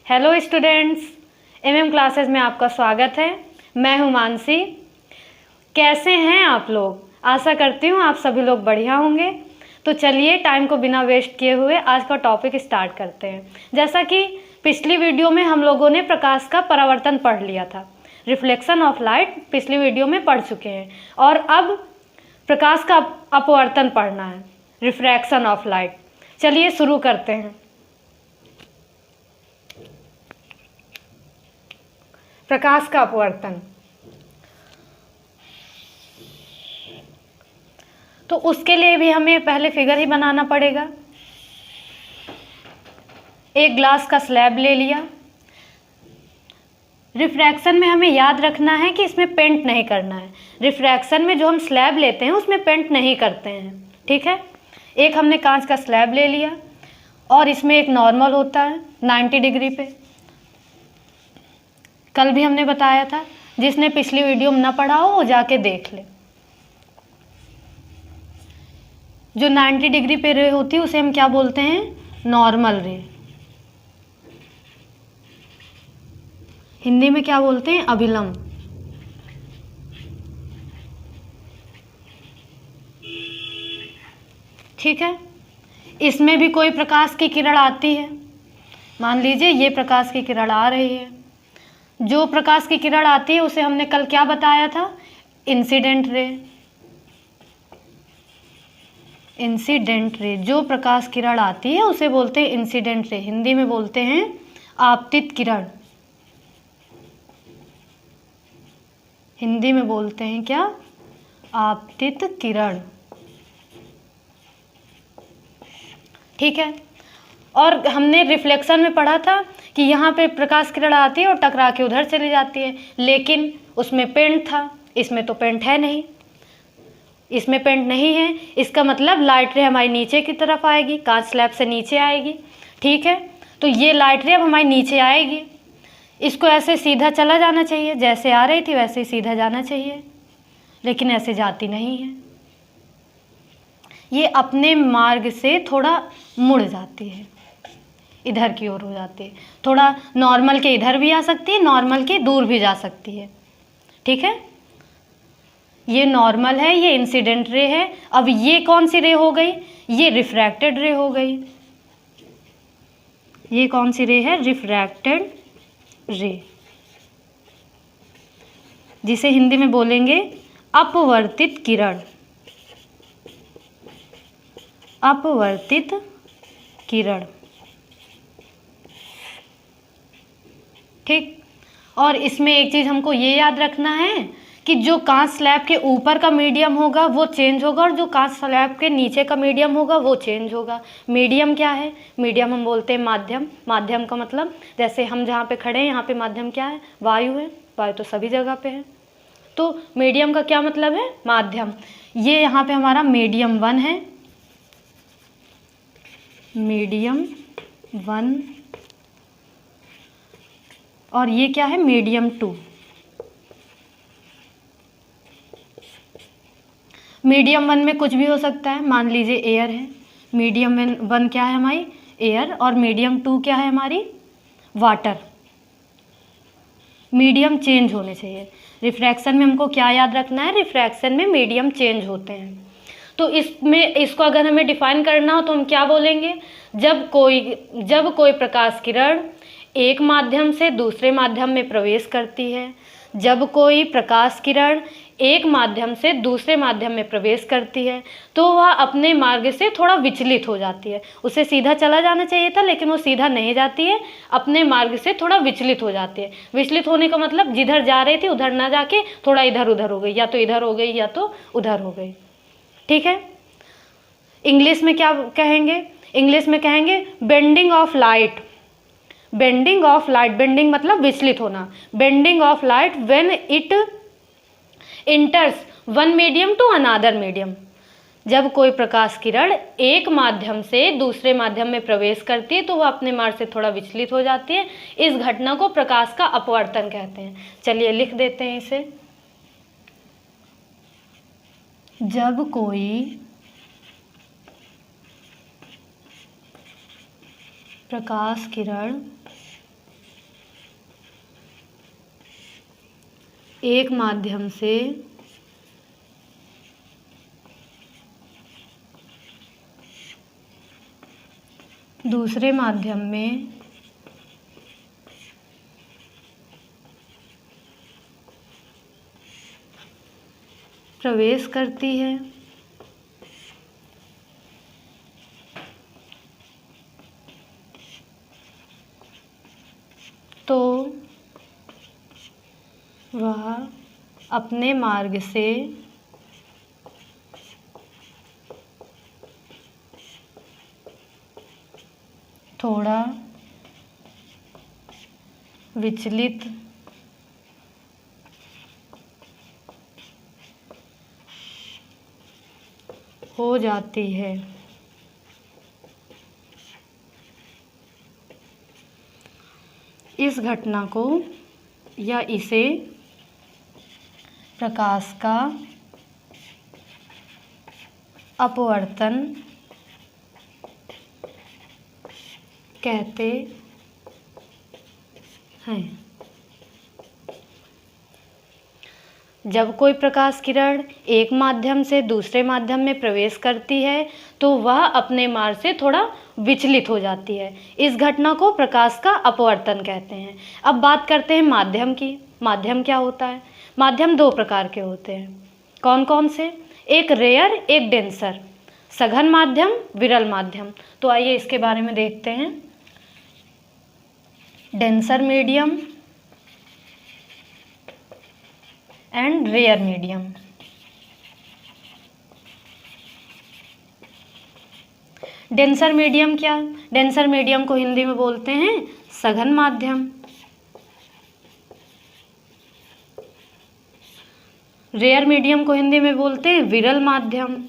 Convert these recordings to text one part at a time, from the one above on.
Hello students, MM classes में आपका स्वागत है। मैं हूं मानसी। कैसे हैं आप लोग? आशा करती हूं आप सभी लोग बढ़िया होंगे। तो चलिए टाइम को बिना वेस्ट किए हुए आज का टॉपिक स्टार्ट करते हैं। जैसा कि पिछली वीडियो में हम लोगों ने प्रकाश का परावर्तन पढ़ लिया था, रिफ्लेक्शन ऑफ लाइट पिछली वीडियो में पढ़ चुके हैं, और अब प्रकाश का अपवर्तन पढ़ना है, रिफ्रैक्शन ऑफ लाइट। चलिए शुरू करते हैं। प्रकाश का अपवर्तन, तो उसके लिए भी हमें पहले फिगर ही बनाना पड़ेगा। एक ग्लास का स्लैब ले लिया। रिफ्रैक्शन में हमें याद रखना है कि इसमें पेंट नहीं करना है। रिफ्रैक्शन में जो हम स्लैब लेते हैं उसमें पेंट नहीं करते हैं, ठीक है। एक हमने कांच का स्लैब ले लिया और इसमें एक नॉर्मल होता है 90 डिग्री पे। कल भी हमने बताया था, जिसने पिछली वीडियो में ना पढ़ा हो वो जाके देख ले। जो 90 डिग्री पे रे होती है उसे हम क्या बोलते हैं? नॉर्मल रे। हिंदी में क्या बोलते हैं? अभिलंब। ठीक है। इसमें भी कोई प्रकाश की किरण आती है। मान लीजिए ये प्रकाश की किरण आ रही है। जो प्रकाश की किरण आती है उसे हमने कल क्या बताया था? Incident ray. इंसिडेंट रे, जो प्रकाश किरण आती है उसे बोलते हैं इंसिडेंट रे। हिंदी में बोलते हैं आपतित किरण। हिंदी में बोलते हैं क्या? आपतित किरण। ठीक है। और हमने रिफ्लेक्शन में पढ़ा था कि यहाँ पे प्रकाश किरण आती है और टकरा के उधर चली जाती है, लेकिन उसमें पेंट था, इसमें तो पेंट है नहीं। इसमें पेंट नहीं है, इसका मतलब लाइट रे हमारी नीचे की तरफ आएगी, कांच स्लैब से नीचे आएगी। ठीक है। तो ये लाइट रे अब हमारी नीचे आएगी। इसको ऐसे सीधा चला जाना चाहिए, जैसे आ रही थी वैसे ही सीधा जाना चाहिए, लेकिन ऐसे जाती नहीं है। ये अपने मार्ग से थोड़ा मुड़ जाती है, इधर की ओर हो जाती है। थोड़ा नॉर्मल के इधर भी आ सकती है, नॉर्मल के दूर भी जा सकती है। ठीक है। ये नॉर्मल है, ये इंसिडेंट रे है। अब ये कौन सी रे हो गई? ये रिफ्रैक्टेड रे हो गई। ये कौन सी रे है? रिफ्रैक्टेड रे, जिसे हिंदी में बोलेंगे अपवर्तित किरण। अपवर्तित किरण। ठीक। और इसमें एक चीज़ हमको ये याद रखना है कि जो कांच स्लैब के ऊपर का मीडियम होगा वो चेंज होगा, और जो कांच स्लैब के नीचे का मीडियम होगा वो चेंज होगा। मीडियम क्या है? मीडियम हम बोलते हैं माध्यम। माध्यम का मतलब, जैसे हम जहाँ पे खड़े हैं यहाँ पे माध्यम क्या है? वायु है। वायु तो सभी जगह पे है। तो मीडियम का क्या मतलब है? माध्यम। ये यहाँ पे हमारा मीडियम 1 है, मीडियम 1, और ये क्या है? मीडियम 2। मीडियम 1 में कुछ भी हो सकता है, मान लीजिए एयर है। मीडियम 1 क्या है हमारी? एयर। और मीडियम 2 क्या है हमारी? वाटर। मीडियम चेंज होने चाहिए। रिफ्रैक्शन में हमको क्या याद रखना है? रिफ्रैक्शन में मीडियम चेंज होते हैं। तो इसमें इसको अगर हमें डिफाइन करना हो तो हम क्या बोलेंगे? जब कोई प्रकाश किरण एक माध्यम से दूसरे माध्यम में प्रवेश करती है, जब कोई प्रकाश किरण एक माध्यम से दूसरे माध्यम में प्रवेश करती है, तो वह अपने मार्ग से थोड़ा विचलित हो जाती है। उसे सीधा चला जाना चाहिए था, लेकिन वो सीधा नहीं जाती है, अपने मार्ग से थोड़ा विचलित हो जाती है। विचलित होने का मतलब जिधर जा रही थी उधर ना जाके थोड़ा इधर उधर हो गई, या तो इधर हो गई या तो उधर हो गई। ठीक है। इंग्लिश में क्या कहेंगे? इंग्लिश में कहेंगे bending of light. Bending of light, bending मतलब विचलित होना। Bending of light when it enters one medium to another medium. जब कोई प्रकाश किरण एक माध्यम से दूसरे माध्यम में प्रवेश करती है तो वह अपने मार्ग से थोड़ा विचलित हो जाती है। इस घटना को प्रकाश का अपवर्तन कहते हैं। चलिए लिख देते हैं इसे। जब कोई प्रकाश किरण एक माध्यम से दूसरे माध्यम में प्रवेश करती है तो वह अपने मार्ग से थोड़ा विचलित हो जाती है। इस घटना को या इसे प्रकाश का अपवर्तन कहते हैं। जब कोई प्रकाश किरण एक माध्यम से दूसरे माध्यम में प्रवेश करती है तो वह अपने मार्ग से थोड़ा विचलित हो जाती है। इस घटना को प्रकाश का अपवर्तन कहते हैं। अब बात करते हैं माध्यम की। माध्यम क्या होता है? माध्यम दो प्रकार के होते हैं। कौन कौन से? एक रेयर, एक डेंसर। सघन माध्यम, विरल माध्यम। तो आइए इसके बारे में देखते हैं। Denser medium and rare medium. Denser medium क्या? डेंसर मीडियम को हिंदी में बोलते हैं सघन माध्यम। रेयर मीडियम को हिंदी में बोलते हैं विरल माध्यम।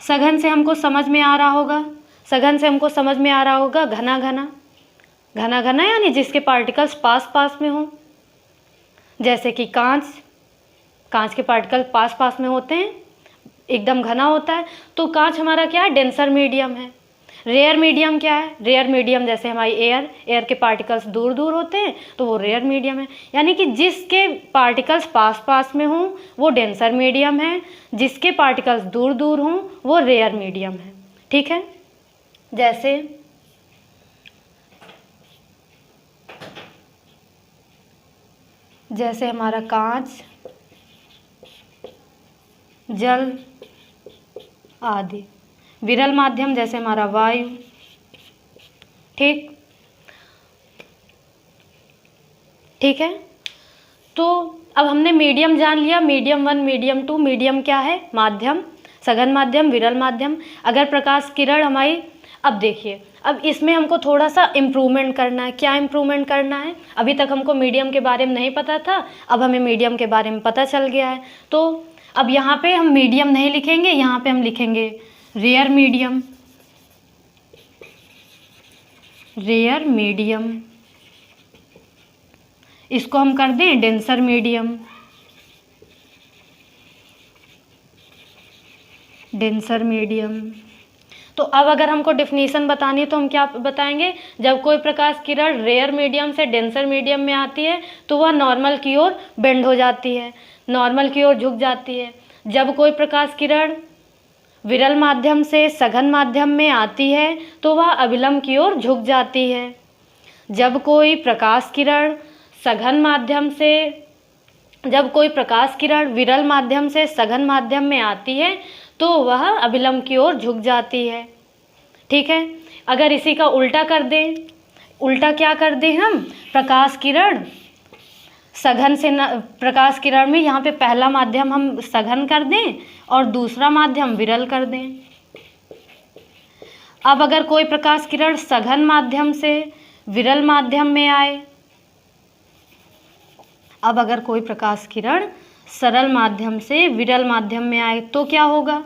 सघन से हमको समझ में आ रहा होगा, सघन से हमको समझ में आ रहा होगा घना घना। घना घना यानी जिसके पार्टिकल्स पास पास में हो, जैसे कि कांच। कांच के पार्टिकल पास पास में होते हैं, एकदम घना होता है, तो कांच हमारा क्या है? डेंसर मीडियम है। रेयर मीडियम क्या है? रेयर मीडियम जैसे हमारी एयर के पार्टिकल्स दूर दूर होते हैं तो वो रेयर मीडियम है। यानी कि जिसके पार्टिकल्स पास पास में हों वो डेंसर मीडियम है, जिसके पार्टिकल्स दूर दूर हों वो रेयर मीडियम है। ठीक है। जैसे हमारा कांच, जल आदि। विरल माध्यम जैसे हमारा वायु। ठीक है। तो अब हमने मीडियम जान लिया, मीडियम 1, मीडियम 2। मीडियम क्या है? माध्यम, सघन माध्यम, विरल माध्यम। अगर प्रकाश किरण हमारी, अब देखिए, अब इसमें हमको थोड़ा सा इम्प्रूवमेंट करना है। क्या इम्प्रूवमेंट करना है? अभी तक हमको मीडियम के बारे में नहीं पता था, अब हमें मीडियम के बारे में पता चल गया है। तो अब यहाँ पे हम मीडियम नहीं लिखेंगे, यहाँ पे हम लिखेंगे रेयर मीडियम। रेयर मीडियम, इसको हम कर दें डेंसर मीडियम। Denser medium. तो अब अगर हमको डेफिनेशन बतानी है तो हम क्या बताएंगे? जब कोई प्रकाश किरण रेयर मीडियम से डेंसर मीडियम में आती है तो वह नॉर्मल की ओर बेंड हो जाती है, नॉर्मल की ओर झुक जाती है। जब कोई प्रकाश किरण विरल माध्यम से सघन माध्यम में आती है तो वह अविलंब की ओर झुक जाती है। जब कोई प्रकाश किरण विरल माध्यम से सघन माध्यम में आती है तो वह अविलंब की ओर झुक जाती है। ठीक है। अगर इसी का उल्टा कर दें, उल्टा क्या कर दें हम? प्रकाश किरण में यहाँ पे पहला माध्यम हम सघन कर दें और दूसरा माध्यम विरल कर दें। अब अगर कोई प्रकाश किरण सघन माध्यम से विरल माध्यम में आए, अब अगर कोई प्रकाश किरण सरल माध्यम से विरल माध्यम में आए तो क्या होगा?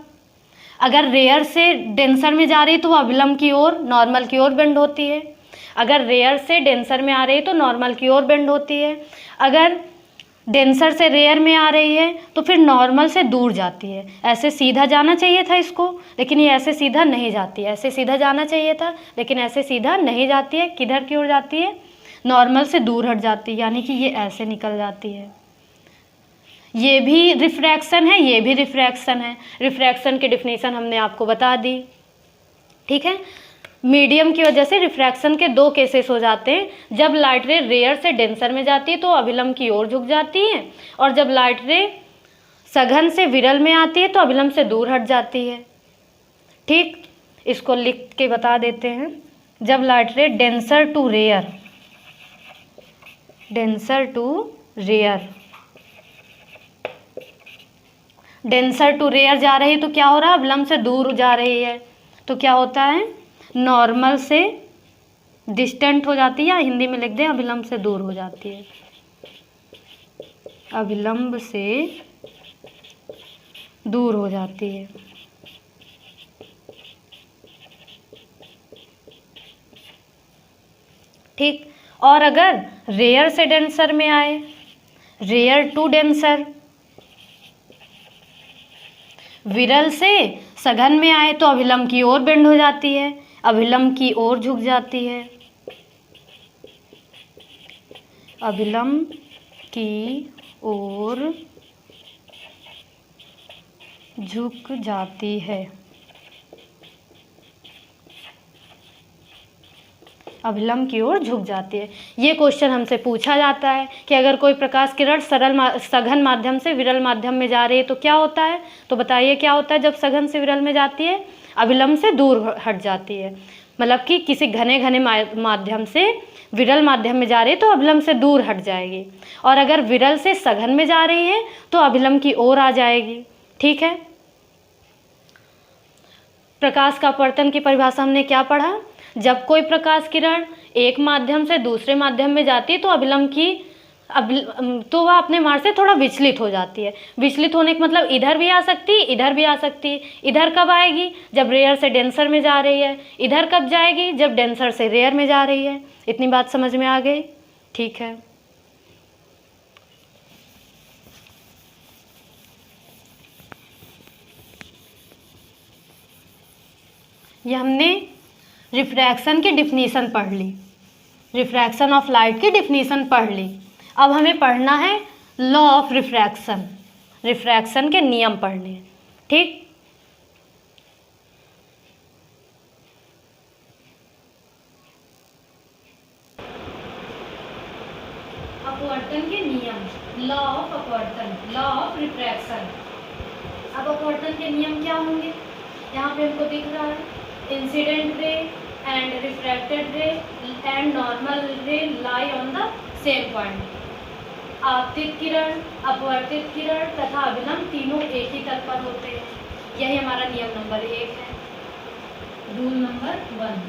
अगर रेयर से डेंसर में जा रही तो वो अविलंब की ओर, नॉर्मल की ओर बेंड होती है। अगर रेयर से डेंसर में आ रही तो नॉर्मल की ओर बेंड होती है। अगर डेंसर से रेयर में आ रही है तो फिर नॉर्मल से दूर जाती है। ऐसे सीधा जाना चाहिए था इसको, लेकिन ये ऐसे सीधा नहीं जाती है। ऐसे सीधा जाना चाहिए था लेकिन ऐसे सीधा नहीं जाती है। किधर की ओर जाती है? नॉर्मल से दूर हट जाती है, यानी कि ये ऐसे निकल जाती है। ये भी रिफ्रैक्शन है, ये भी रिफ्रैक्शन है। रिफ्रैक्शन की डिफिनीशन हमने आपको बता दी, ठीक है। मीडियम की वजह से रिफ्रैक्शन के दो केसेस हो जाते हैं। जब लाइट रे रेयर से डेंसर में जाती है तो अभिलंब की ओर झुक जाती है, और जब लाइट रे सघन से विरल में आती है तो अभिलंब से दूर हट जाती है। ठीक, इसको लिख के बता देते हैं। जब light ray denser to rare denser to rare जा रही है तो क्या हो रहा है? अभिलंब से दूर जा रही है तो क्या होता है? नॉर्मल से डिस्टेंट हो जाती है, या हिंदी में लिख दें अभिलंब से दूर हो जाती है। अभिलंब से दूर हो जाती है। ठीक, और अगर रेयर से डेंसर में आए, रेयर टू डेंसर, विरल से सघन में आए तो अभिलंब की ओर बेंड हो जाती है, अभिलंब की ओर झुक जाती है। अभिलंब की ओर झुक जाती है। अभिलंब की ओर झुक जाती है। ये क्वेश्चन हमसे पूछा जाता है कि अगर कोई प्रकाश किरण सघन माध्यम से विरल माध्यम में जा रही है तो क्या होता है? तो बताइए क्या होता है जब सघन से विरल में जाती है? अभिलंब से दूर हट जाती है। मतलब कि किसी घने माध्यम से विरल माध्यम में जा रही है तो अभिलंब से दूर हट जाएगी, और अगर विरल से सघन में जा रही है तो अभिलंब की ओर आ जाएगी। ठीक है। प्रकाश का अपवर्तन की परिभाषा हमने क्या पढ़ा? जब कोई प्रकाश किरण एक माध्यम से दूसरे माध्यम में जाती है तो तो वह अपने मार्ग से थोड़ा विचलित हो जाती है। विचलित होने का मतलब इधर भी आ सकती है, इधर भी आ सकती है। इधर कब आएगी? जब रेयर से डेंसर में जा रही है। इधर कब जाएगी? जब डेंसर से रेयर में जा रही है। इतनी बात समझ में आ गई? ठीक है। ये हमने रिफ्रैक्शन की डिफिनीशन पढ़ ली, रिफ्रैक्शन ऑफ लाइट की डिफिनीशन पढ़ ली। अब हमें पढ़ना है लॉ ऑफ रिफ्रैक्शन, रिफ्रैक्शन के नियम पढ़ने हैं। ठीक, अपवर्तन के नियम, लॉ ऑफ अपवर्तन, लॉ ऑफ रिफ्रैक्शन। अब अपवर्तन के नियम क्या होंगे? यहाँ पे हमको दिख रहा है, incident ray and refracted ray and normal ray lie on the same point. आपतित किरण, अपवर्तित किरण तथा अभिलंब तीनों एक ही तल पर होते हैं। यही हमारा नियम नंबर 1 है, रूल नंबर 1।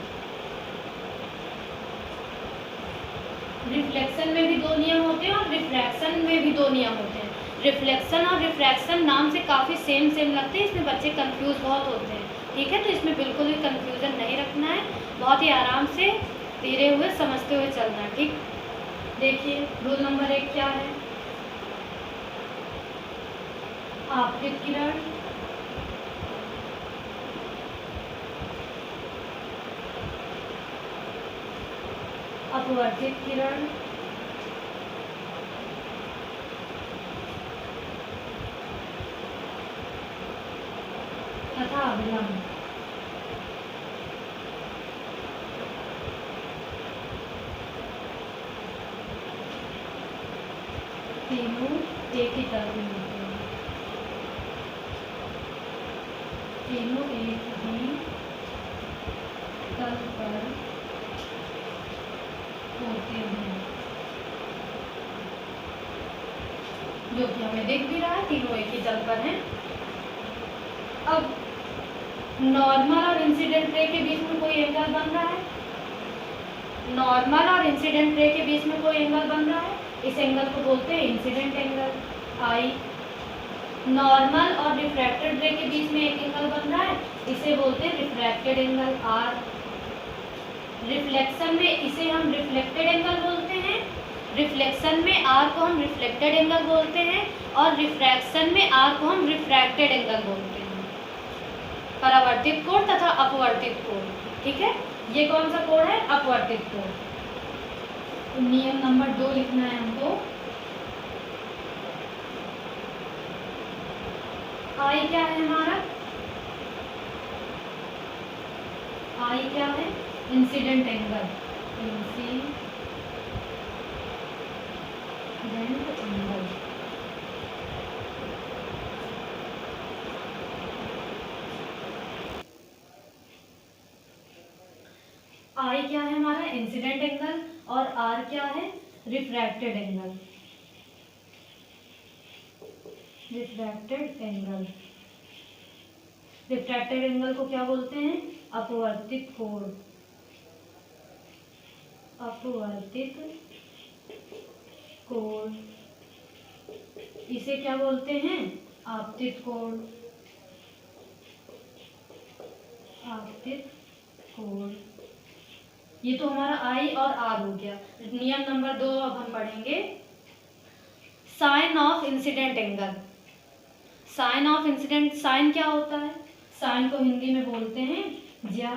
रिफ्लेक्शन में भी 2 नियम होते हैं और रिफ्रैक्शन में भी 2 नियम होते हैं। रिफ्लेक्शन और रिफ्रैक्शन नाम से काफ़ी सेम लगते हैं, इसमें बच्चे कंफ्यूज बहुत होते हैं। ठीक है, तो इसमें बिल्कुल भी कंफ्यूजन नहीं रखना है, बहुत ही आराम से धीरे हुए समझते हुए चलना है। ठीक, देखिए रूल नंबर 1 क्या है? आपतित किरण, अपवर्तित किरण तथा अभिलंब तीनों एक ही तल में होते हैं। तीनों एक ही तल पर होते हैं, जो कि हमें दिख भी रहा है, तीनों एक ही तल पर हैं। अब नॉर्मल और इंसिडेंट रे के बीच में कोई एंगल बन रहा है, नॉर्मल और इंसिडेंट रे के बीच में कोई एंगल बन रहा है, इस एंगल को बोलते हैं इंसिडेंट एंगल I। नॉर्मल और रिफ्रैक्टेड रे के बीच में एक एंगल बन रहा है, इसे बोलते हैं रिफ्रैक्टेड एंगल R। रिफ्लेक्शन में इसे हम रिफ्लेक्टेड एंगल बोलते हैं, रिफ्लेक्शन में आर को हम रिफ्लेक्टेड एंगल बोलते हैं और रिफ्रैक्शन में आर को हम रिफ्रैक्टेड एंगल बोलते हैं, परावर्तित कोण तथा अपवर्तित कोण। ठीक है, ये कौन सा कोण है? अपवर्तित कोण। तो नियम नंबर 2 लिखना है हमको। आई क्या है हमारा? आई क्या है? Incident angle. Incident angle. I क्या है हमारा? Incident angle. और आर क्या है? Refracted angle. Refracted angle. Refracted angle को क्या बोलते हैं? अपवर्तित कोण। अपवर्तित कोण। इसे क्या बोलते हैं? आपतित कोण। आपतित कोण। ये तो हमारा आई और आर हो गया। नियम नंबर 2 अब हम पढ़ेंगे sine of incident angle. Sine of incident, sine क्या होता है? साइन को हिंदी में बोलते हैं ज्या।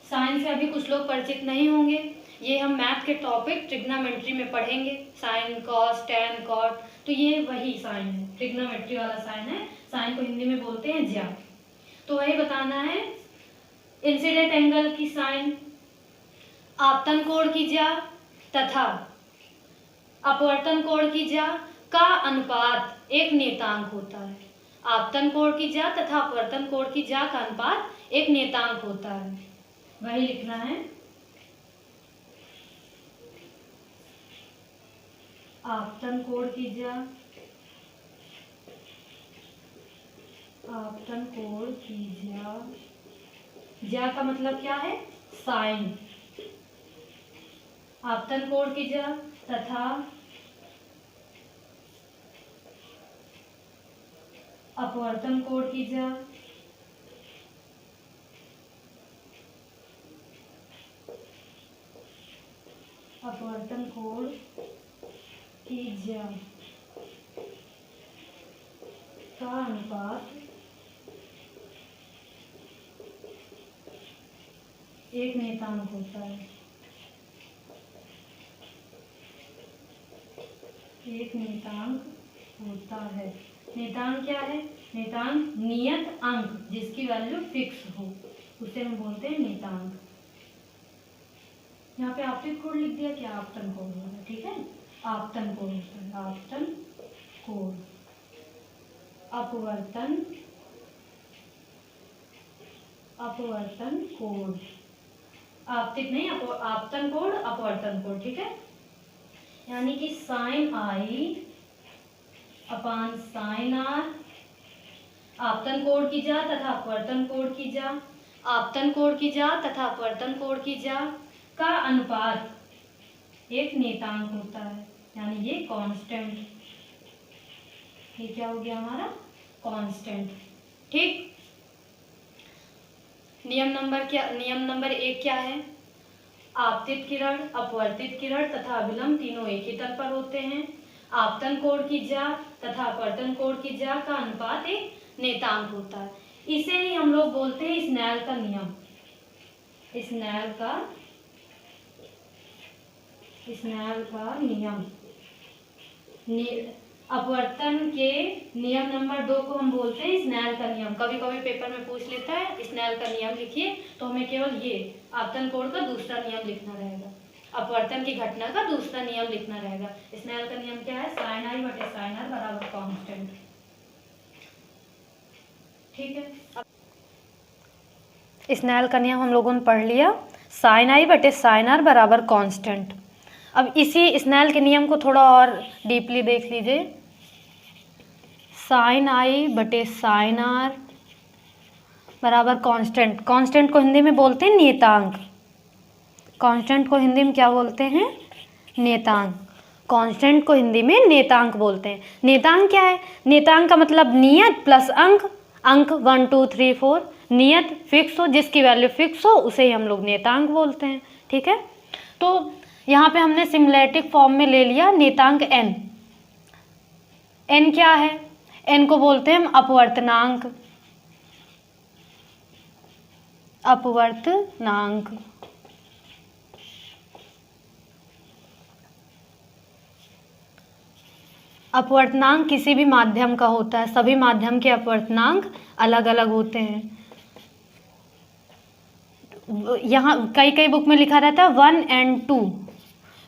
साइन से अभी कुछ लोग परिचित नहीं होंगे, ये हम मैथ के टॉपिक ट्रिग्नोमेट्री में पढ़ेंगे। साइन, कॉस, टैन, कॉट, तो ये वही साइन है, ट्रिग्नोमेट्री वाला साइन है। साइन को हिंदी में बोलते हैं ज्या। तो वही बताना है इंसिडेंट एंगल की साइन आपतन कोण की ज्या तथा अपवर्तन कोण की ज्या का अनुपात एक नियतांक होता है। आपतन कोण की ज्या तथा अपवर्तन कोण की ज्या का अनुपात एक नियतांक होता है, वही लिखना है। आपतन कोण की ज्या, आपतन कोण की ज्या, ज्या का मतलब क्या है? साइन। आपतन कोण की ज्या तथा अपवर्तन कोण की ज्या अपवर्तन कोण की ज्या का अनुपात एक नियतांक होता है। एक नियतांक होता है। नियतांक क्या है? नियतांक नियत अंक जिसकी वैल्यू फिक्स हो, उसे हम बोलते हैं नियतांक। यहाँ पे आपतित कोण लिख दिया, क्या आपतन कोण होगा? ठीक है, आपतन कोण होता है। आपतन कोण। अपवर्तन, अपवर्तन कोण। आपतित नहीं, आपतन कोण, अपवर्तन कोण। ठीक है, यानी कि sine i upon sine r, आपतन कोण की ज्या तथा अपवर्तन कोण की ज्या, आपतन कोण की ज्या तथा अपवर्तन कोण की ज्या का अनुपात एक नियतांक होता है, यानी ये कांस्टेंट। ये क्या हो गया हमारा? कांस्टेंट। ठीक, नियम नंबर 1 क्या है? आपतित किरण, अपवर्तित किरण तथा अभिलंब तीनों एक ही तल पर होते हैं। आपतन कोण की ज्या तथा अपवर्तन कोण की ज्या का अनुपात एक नियतांक होता है। इसे ही हम लोग बोलते हैं स्नेल का नियम। स्नेल का नियम। अपवर्तन के नियम नंबर 2 को हम बोलते हैं स्नेल का नियम। कभी कभी पेपर में पूछ लेता है स्नेल का नियम लिखिए, तो हमें केवल ये आपतन कोण का दूसरा नियम लिखना रहेगा, अपवर्तन की घटना का दूसरा नियम लिखना रहेगा। स्नेल का नियम क्या है? साइन आई बटे साइन आर बराबर कांस्टेंट। ठीक है, स्नेल का नियम हम लोगों ने पढ़ लिया, साइन आई बटे साइन आर बराबर कांस्टेंट। अब इसी स्नेल के नियम को थोड़ा और डीपली देख लीजिए। साइन आई बटे साइन आर बराबर कांस्टेंट। कांस्टेंट को हिंदी में बोलते हैं नियतांक। कांस्टेंट को हिंदी में क्या बोलते हैं? नियतांक। कांस्टेंट को हिंदी में नियतांक बोलते हैं। नियतांक क्या है? नियतांक का मतलब नियत प्लस अंक। अंक 1 2 3 4, नियत फिक्स हो, जिसकी वैल्यू फिक्स हो उसे ही हम लोग नियतांक बोलते हैं। ठीक है, तो यहाँ पे हमने सिमुलेटिव फॉर्म में ले लिया नियतांक n। n क्या है? n को बोलते हैं हम अपवर्तनांक। अपवर्तनांक अपवर्तनांक किसी भी माध्यम का होता है, सभी माध्यम के अपवर्तनांक अलग अलग होते हैं। यहाँ कई बुक में लिखा रहता है 1 and 2।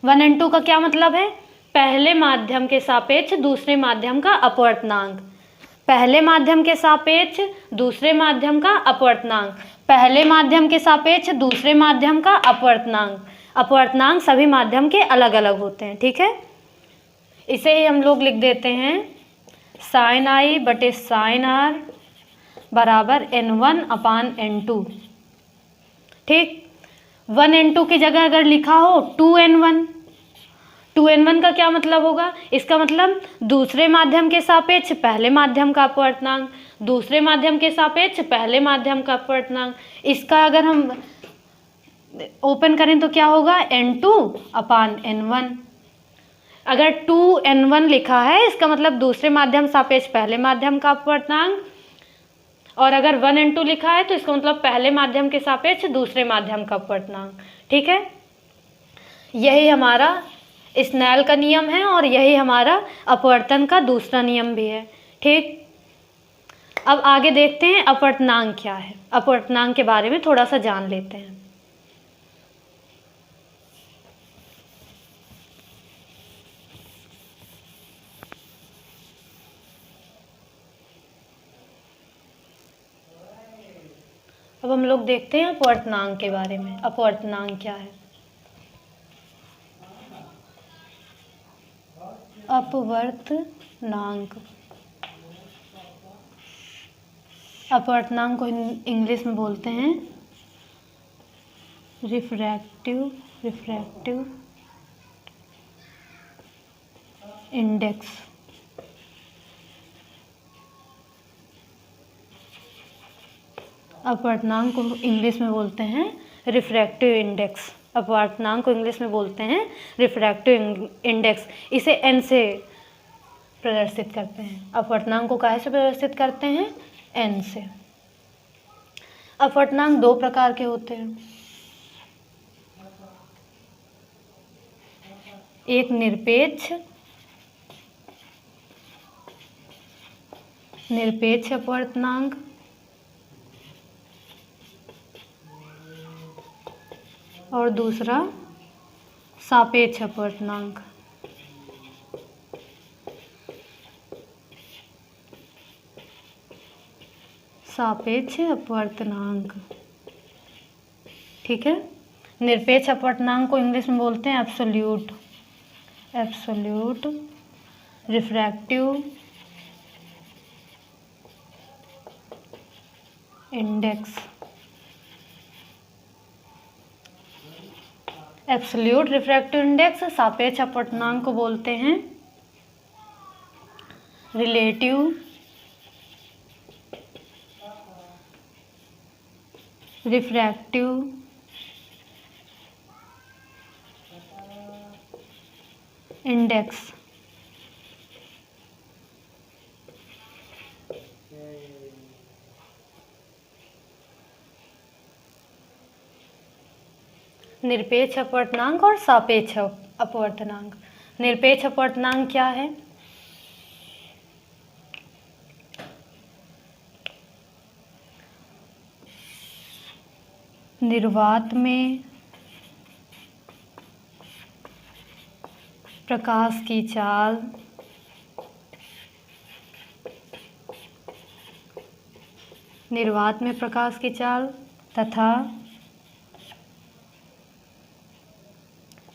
1 and 2 का क्या मतलब है? पहले माध्यम के सापेक्ष दूसरे माध्यम का अपवर्तनांक। पहले माध्यम के सापेक्ष दूसरे माध्यम का अपवर्तनांक। पहले माध्यम के सापेक्ष दूसरे माध्यम का अपवर्तनांक। अपवर्तनांक सभी माध्यम के अलग अलग होते हैं, ठीक है। इसे ही हम लोग लिख देते हैं sin i बटे sin r बराबर n1/n2। ठीक, 1n2 की जगह अगर लिखा हो 2n1। 2n1 का क्या मतलब होगा? इसका मतलब दूसरे माध्यम के सापेक्ष पहले माध्यम का अपवर्तनांक, दूसरे माध्यम के सापेक्ष पहले माध्यम का अपवर्तनांक। इसका अगर हम ओपन करें तो क्या होगा? n2/n1। अगर 2n1 लिखा है इसका मतलब दूसरे माध्यम सापेक्ष पहले माध्यम का अपवर्तनांक, और अगर 1n2 लिखा है तो इसका मतलब पहले माध्यम के सापेक्ष दूसरे माध्यम का अपवर्तनांक, ठीक है। यही हमारा स्नेल का नियम है और यही हमारा अपवर्तन का दूसरा नियम भी है, ठीक। अब आगे देखते हैं अपवर्तनांक क्या है। अपवर्तनांक के बारे में थोड़ा सा जान लेते हैं। अब हम लोग देखते हैं अपवर्तनांक के बारे में। अपवर्तनांक क्या है? अपवर्तनांक अपवर्तनांक को इंग्लिश में बोलते हैं रिफ्रैक्टिव इंडेक्स। अपवर्तनांक को इंग्लिश में बोलते हैं रिफ्रैक्टिव इंडेक्स। अपवर्तनांक को इंग्लिश में बोलते हैं रिफ्रैक्टिव इंडेक्स। इसे n से प्रदर्शित करते हैं। अपवर्तनांक को काहे से प्रदर्शित करते हैं? n से। अपवर्तनांक दो प्रकार के होते हैं, एक निरपेक्ष अपवर्तनांक और दूसरा सापेक्ष अपवर्तनांक। सापेक्ष अपवर्तनांक, ठीक है। निरपेक्ष अपवर्तनांक को इंग्लिश में बोलते हैं absolute refractive index. Absolute refractive index सापेक्ष अपवर्तनांक को बोलते हैं रिलेटिव रिफ्रैक्टिव इंडेक्स। निरपेक्ष अपवर्तनांक और सापेक्ष अपवर्तनांक। निरपेक्ष अपवर्तनांक क्या है? निर्वात में प्रकाश की चाल तथा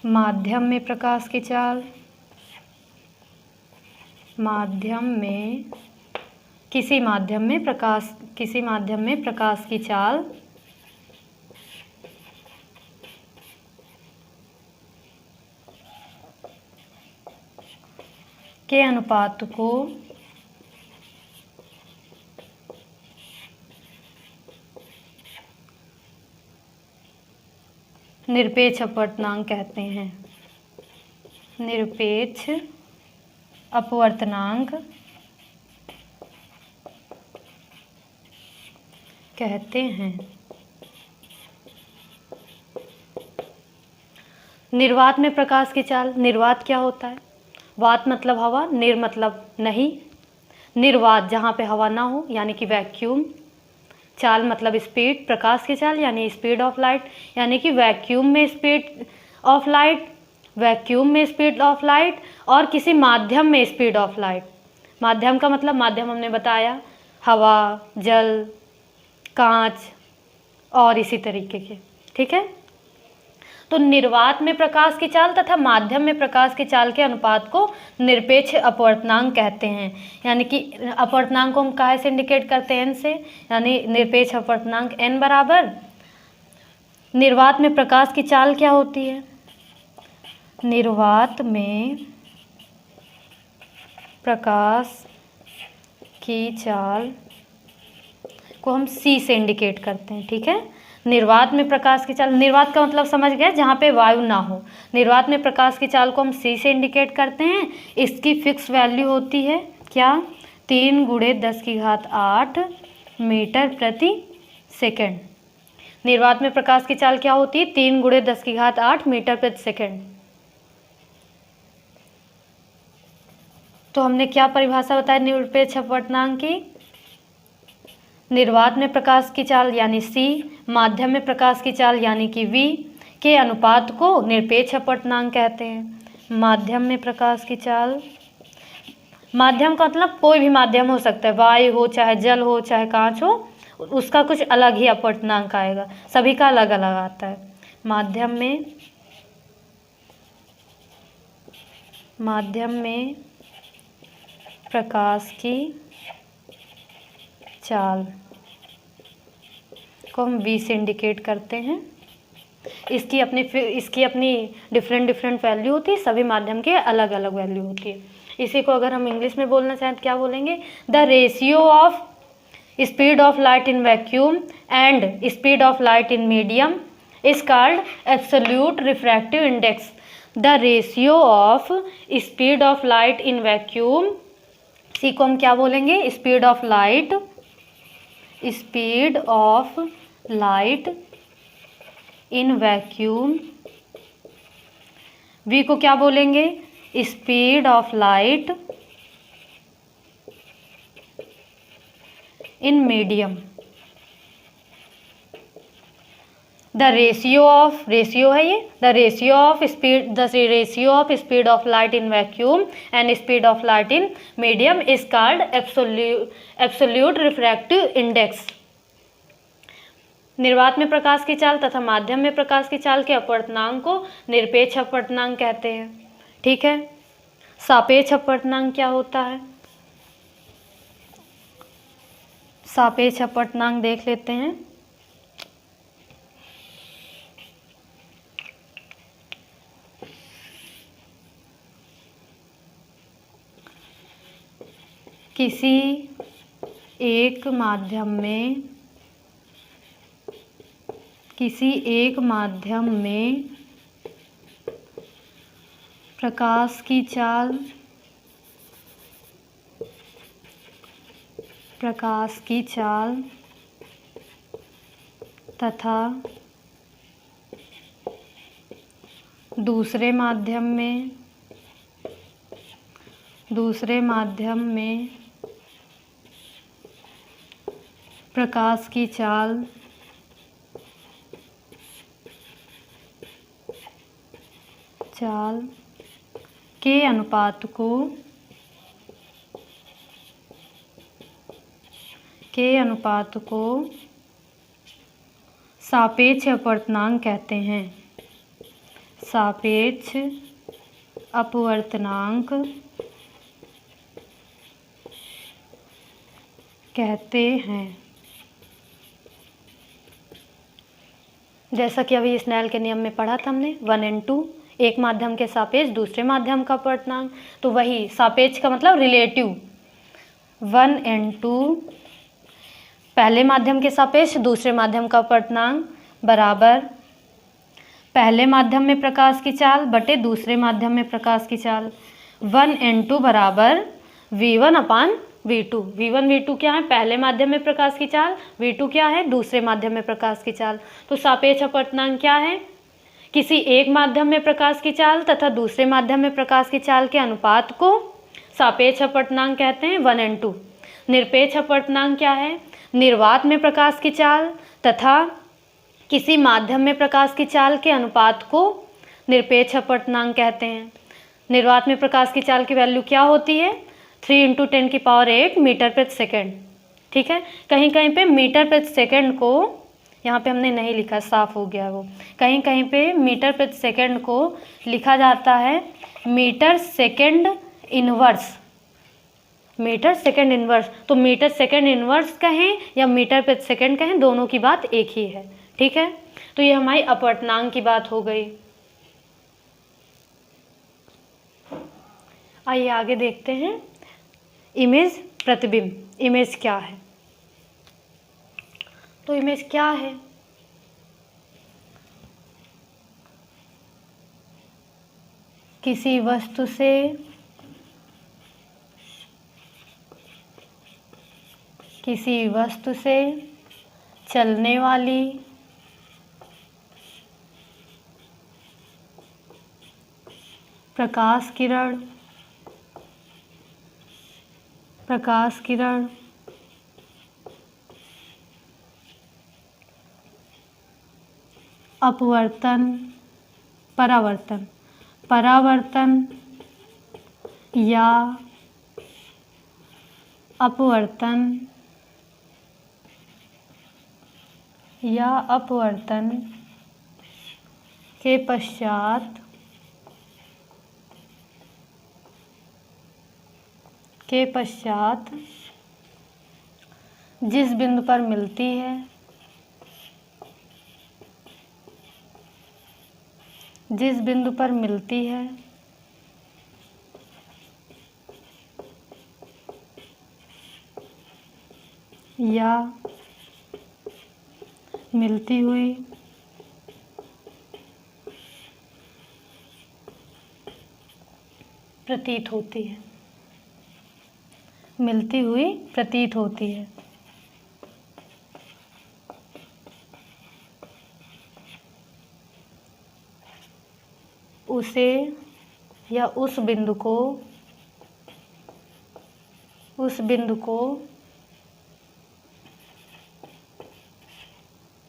माध्यम में प्रकाश की चाल, किसी माध्यम में प्रकाश की चाल के अनुपात को निरपेक्ष अपवर्तनांक कहते हैं। निरपेक्ष अपवर्तनांक कहते हैं। निर्वात में प्रकाश की चाल, निर्वात क्या होता है? वात मतलब हवा, निर मतलब नहीं, निर्वात जहाँ पे हवा ना हो यानी कि वैक्यूम, चाल मतलब स्पीड, प्रकाश की चाल यानी स्पीड ऑफ लाइट, यानी कि वैक्यूम में स्पीड ऑफ लाइट, वैक्यूम में स्पीड ऑफ लाइट और किसी माध्यम में स्पीड ऑफ लाइट। माध्यम का मतलब, माध्यम हमने बताया हवा, जल, कांच और इसी तरीके के, ठीक है। तो निर्वात में प्रकाश की चाल तथा माध्यम में प्रकाश की चाल के अनुपात को निरपेक्ष अपवर्तनांक कहते हैं। यानी कि अपवर्तनांक को हम काहे से इंडिकेट करते हैं? एन से, यानी निरपेक्ष अपवर्तनांक एन बराबर, निर्वात में प्रकाश की चाल क्या होती है? निर्वात में प्रकाश की चाल को हम सी से इंडिकेट करते हैं, ठीक है। निर्वात में प्रकाश की चाल, निर्वात का मतलब समझ गए, जहाँ पे वायु ना हो। निर्वात में प्रकाश की चाल को हम सी से इंडिकेट करते हैं। इसकी फिक्स वैल्यू होती है क्या? 3 × 10⁸ मीटर प्रति सेकेंड। निर्वात में प्रकाश की चाल क्या होती है? 3 × 10⁸ मीटर प्रति सेकेंड। तो हमने क्या परिभाषा बताई निरपेक्ष अपवर्तनांक की? निर्वात में प्रकाश की चाल यानी सी, माध्यम में प्रकाश की चाल यानी कि वी के अनुपात को निरपेक्ष अपवर्तनांक कहते हैं। माध्यम में प्रकाश की चाल, माध्यम का मतलब कोई भी माध्यम हो सकता है, वायु हो, चाहे जल हो, चाहे कांच हो, उसका कुछ अलग ही अपवर्तनांक आएगा, सभी का अलग अलग आता है। माध्यम में प्रकाश की चाल को हम V से इंडिकेट करते हैं। इसकी अपनी डिफरेंट वैल्यू होती है, सभी माध्यम के अलग अलग वैल्यू होती है। इसी को अगर हम इंग्लिश में बोलना चाहें तो क्या बोलेंगे? The ratio of speed of light in vacuum and speed of light in medium is called absolute refractive index. The ratio of speed of light in vacuum, इसी को हम क्या बोलेंगे? Speed of light in vacuum. V को क्या बोलेंगे? Speed of light in medium. The ratio है ये, the ratio of speed of light in vacuum and speed of light in medium is called absolute refractive index. निर्वात में प्रकाश की चाल तथा माध्यम में प्रकाश की चाल के अपवर्तनांक को निरपेक्ष अपवर्तनांक कहते हैं, ठीक है। सापेक्ष अपवर्तनांक क्या होता है? सापेक्ष अपवर्तनांक देख लेते हैं। किसी एक माध्यम में प्रकाश की चाल तथा दूसरे माध्यम में प्रकाश की चाल के अनुपात को सापेक्ष अपवर्तनांक कहते हैं। सापेक्ष अपवर्तनांक कहते हैं। जैसा कि अभी स्नेल के नियम में पढ़ा था हमने 1 और 2, एक माध्यम के सापेक्ष दूसरे माध्यम का अपवर्तनांक, तो वही सापेक्ष का मतलब रिलेटिव। 1 और 2 पहले माध्यम के सापेक्ष दूसरे माध्यम का अपवर्तनांक बराबर पहले माध्यम में प्रकाश की चाल बटे दूसरे माध्यम में प्रकाश की चाल। 1n2 बराबर v1 अपान v2। v1 v2 क्या है? पहले माध्यम में प्रकाश की चाल। v2 क्या है? दूसरे माध्यम में प्रकाश की चाल। तो सापेक्ष अपवर्तनांक क्या है? किसी एक माध्यम में प्रकाश की चाल तथा दूसरे माध्यम में प्रकाश की चाल के अनुपात को सापेक्ष अपवर्तनांक कहते हैं 1n2। निरपेक्ष अपवर्तनांक क्या है? निर्वात में प्रकाश की चाल तथा किसी माध्यम में प्रकाश की चाल के अनुपात को निरपेक्ष अपवर्तनांक कहते हैं। निर्वात में प्रकाश की चाल की वैल्यू क्या होती है? 3 × 10⁸ मीटर प्रति सेकेंड। ठीक है, कहीं कहीं पे मीटर प्रति सेकेंड को, यहाँ पे हमने नहीं लिखा, साफ हो गया वो, कहीं कहीं पे मीटर प्रति सेकेंड को लिखा जाता है metre second inverse. Metre second inverse, तो मीटर सेकेंड इनवर्स कहें या मीटर प्रति सेकेंड कहें, दोनों की बात एक ही है। ठीक है, तो ये हमारी अपवर्तनांक की बात हो गई। आइए आगे देखते हैं इमेज प्रतिबिंब। इमेज क्या है? तो इमेज क्या है? किसी वस्तु से चलने वाली प्रकाश किरण परावर्तन या अपवर्तन के पश्चात जिस बिंदु पर मिलती है, या मिलती हुई प्रतीत होती है, उसे या उस बिंदु को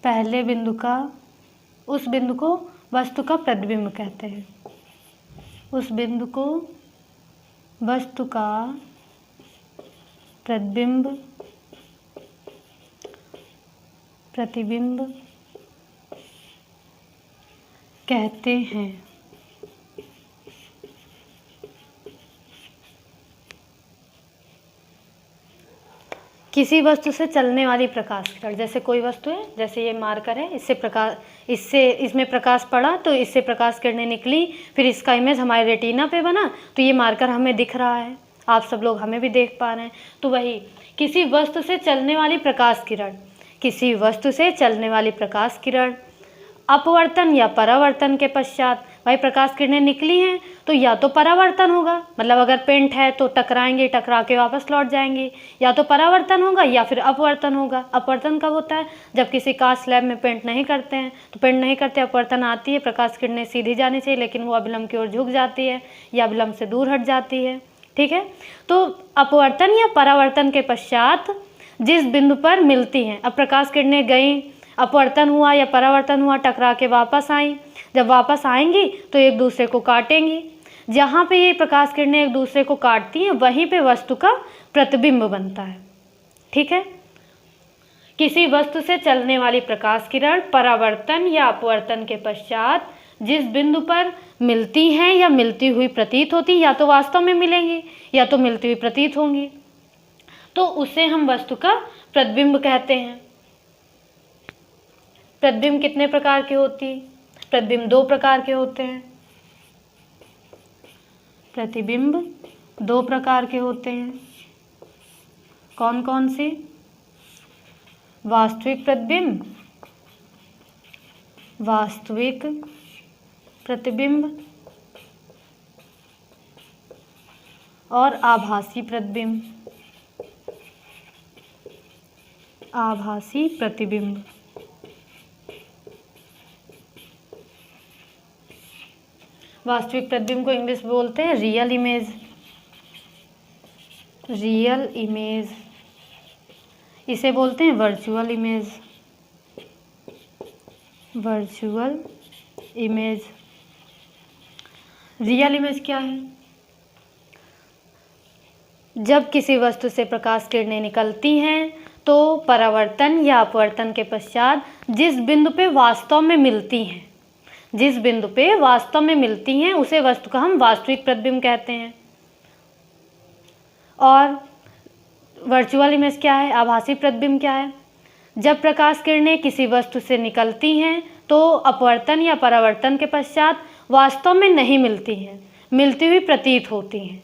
पहले बिंदु का, उस बिंदु को वस्तु का प्रतिबिंब कहते हैं। उस बिंदु को वस्तु का प्रतिबिंब कहते हैं। किसी वस्तु से चलने वाली प्रकाश किरण, जैसे कोई वस्तु है, जैसे ये मार्कर है, इसमें प्रकाश पड़ा तो इससे प्रकाश किरणें निकली, फिर इसका इमेज हमारे रेटिना पे बना, तो ये मार्कर हमें दिख रहा है, आप सब लोग हमें भी देख पा रहे हैं। तो वही किसी वस्तु से चलने वाली प्रकाश किरण अपवर्तन या परावर्तन के पश्चात, भाई प्रकाश किरणें निकली हैं तो या तो परावर्तन होगा, मतलब अगर पेंट है तो टकराएंगे, टकरा के वापस लौट जाएंगे, या तो परावर्तन होगा या फिर अपवर्तन होगा। अपवर्तन कब होता है? जब किसी कांच स्लैब में पेंट नहीं करते हैं, तो पेंट नहीं करते, अपवर्तन आती है, प्रकाश किरणें सीधी जानी चाहिए लेकिन वो अभिलंब की ओर झुक जाती है या अभिलंब से दूर हट जाती है। ठीक है, तो अपवर्तन या परावर्तन के पश्चात जिस बिंदु पर मिलती हैं, अब प्रकाश किरणें गई, अपवर्तन हुआ या परावर्तन हुआ, टकरा के वापस आई, जब वापस आएंगी तो एक दूसरे को काटेंगी, जहाँ पे ये प्रकाश किरणें एक दूसरे को काटती हैं वहीं पे वस्तु का प्रतिबिंब बनता है। ठीक है, किसी वस्तु से चलने वाली प्रकाश किरण परावर्तन या अपवर्तन के पश्चात जिस बिंदु पर मिलती हैं या मिलती हुई प्रतीत होती, या तो वास्तव में मिलेंगी या तो मिलती हुई प्रतीत होंगी, तो उसे हम वस्तु का प्रतिबिंब कहते हैं। प्रतिबिंब कितने प्रकार की होती है? प्रतिबिंब 2 प्रकार के होते हैं। प्रतिबिंब 2 प्रकार के होते हैं। कौन कौन से? वास्तविक प्रतिबिंब, वास्तविक प्रतिबिंब और आभासी प्रतिबिंब, आभासी प्रतिबिंब। वास्तविक प्रतिबिंब को इंग्लिश में बोलते हैं रियल इमेज, रियल इमेज। इसे बोलते हैं virtual image, virtual image. Real image क्या है? जब किसी वस्तु से प्रकाश किरणें निकलती हैं तो परावर्तन या अपवर्तन के पश्चात जिस बिंदु पे वास्तव में मिलती हैं, जिस बिंदु पे वास्तव में मिलती हैं उसे वस्तु का हम वास्तविक प्रतिबिंब कहते हैं। और वर्चुअल इमेज क्या है? आभासी प्रतिबिंब क्या है? जब प्रकाश किरणें किसी वस्तु से निकलती हैं तो अपवर्तन या परावर्तन के पश्चात वास्तव में नहीं मिलती हैं, मिलती हुई प्रतीत होती हैं,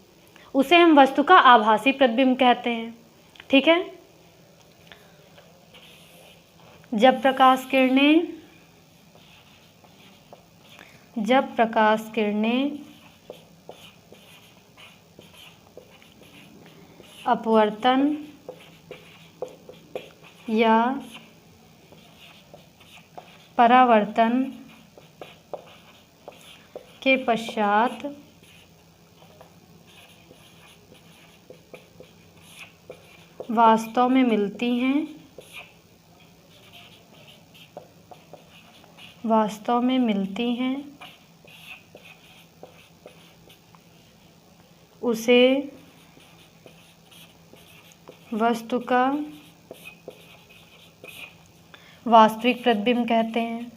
उसे हम वस्तु का आभासी प्रतिबिंब कहते हैं। ठीक है। जब प्रकाश किरणें अपवर्तन या परावर्तन के पश्चात वास्तव में मिलती हैं, वास्तव में मिलती हैं, उसे वस्तु का वास्तविक प्रतिबिंब कहते हैं,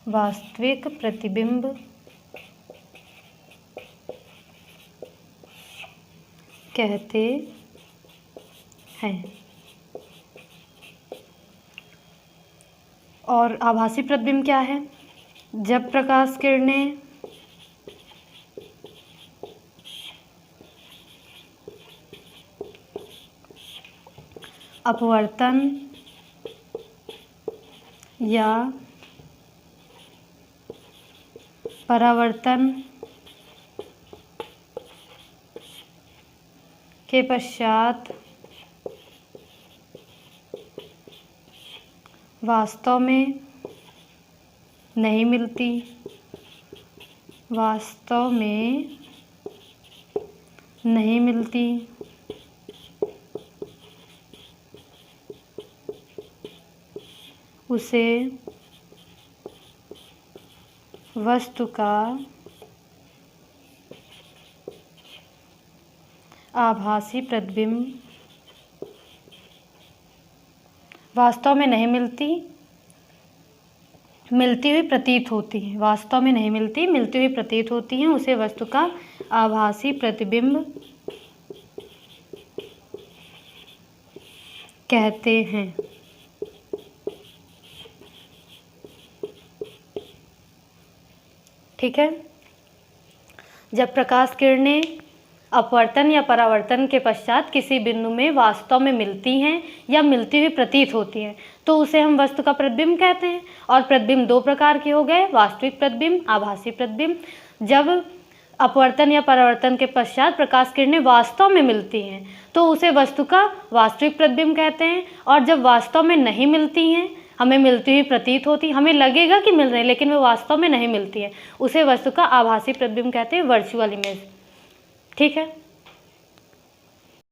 वास्तविक प्रतिबिंब कहते हैं। और आभासी प्रतिबिंब क्या है? जब प्रकाश किरणें अपवर्तन या परावर्तन के पश्चात वास्तव में नहीं मिलती, वास्तव में नहीं मिलती, उसे वस्तु का आभासी प्रतिबिंब, वास्तव में नहीं मिलती, मिलती हुई प्रतीत होती है, वास्तव में नहीं मिलती, मिलती हुई प्रतीत होती हैं, उसे वस्तु का आभासी प्रतिबिंब कहते हैं। ठीक है। जब प्रकाश किरणें अपवर्तन या परावर्तन के पश्चात किसी बिंदु में वास्तव में मिलती हैं या मिलती हुई प्रतीत होती हैं तो उसे हम वस्तु का प्रतिबिंब कहते हैं। और प्रतिबिंब दो प्रकार के हो गए, वास्तविक प्रतिबिंब, आभासी प्रतिबिंब। जब अपवर्तन या परावर्तन के पश्चात प्रकाश किरणें वास्तव में मिलती हैं तो उसे वस्तु का वास्तविक प्रतिबिंब कहते हैं। और जब वास्तव में नहीं मिलती हैं, हमें मिलती हुई प्रतीत होती, हमें लगेगा कि मिल रही है लेकिन वो वास्तव में नहीं मिलती है, उसे वस्तु का आभासी प्रतिबिंब कहते हैं, वर्चुअल इमेज। ठीक है।